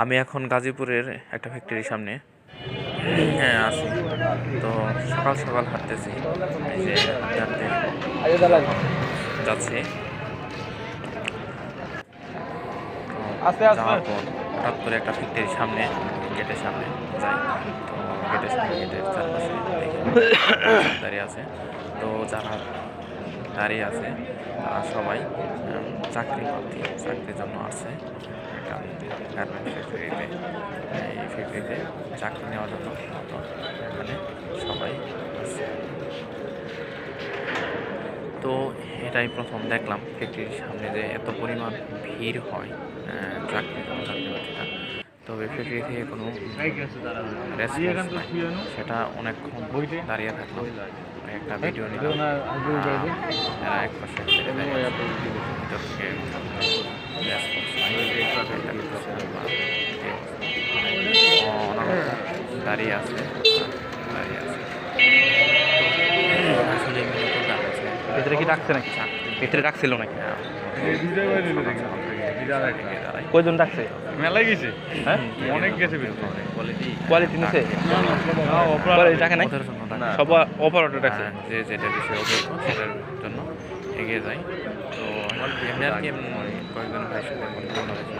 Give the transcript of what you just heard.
আমি এখন গাজীপুরের একটা ফ্যাক্টরির সামনে আছি। তো সকাল সকাল হাঁটতেছি, এই যে হাঁটতে হাঁটতে যাচ্ছি। যাওয়ার পর হঠাৎ করে একটা ফ্যাক্টরির সামনে, গেটের সামনে যাই। তো গেটের চারপাশে দেখি দাঁড়িয়ে আছে। তো যারা দাঁড়িয়ে আছে তারা সবাই চাকরির জন্য আসছে একটা গার্মেন্টস ফ্যাক্টরিতে। এই ফ্যাক্টরিতে চাকরি নেওয়ার জন্য মতো এখানে সবাই আসছে। তো এটাই প্রথম দেখলাম ফ্যাক্টরির সামনে যে এত পরিমাণ ভিড় হয় চাকরি প্রার্থীরা। তবে ফ্যাক্টরি থেকে কোনো রেসপন্স নাই, সেটা অনেকক্ষণ দাঁড়িয়ে থাকলাম। একটা ভিডিও নিলাম, এরা এক পাশে ভিতর থেকে রেসপন্স নাই, দাঁড়িয়ে আছে। আসলে মূলত গার্মেন্টস ভিতরে কি রাখছে নাকি? ভিতরে রাখছিল নাকি? কয়জন রাখছে? মেলায় গেছে, হ্যাঁ অনেক গেছে। কোয়ালিটি নিছে? কোয়ালিটি রাখে নাই, সব অপারেটর রাখছে। যে যেটা বিষয় সেটার জন্য এগিয়ে যাই। তো এমনি আর কি কয়েকজন ভাইয়ের সাথে কথা বলেছি।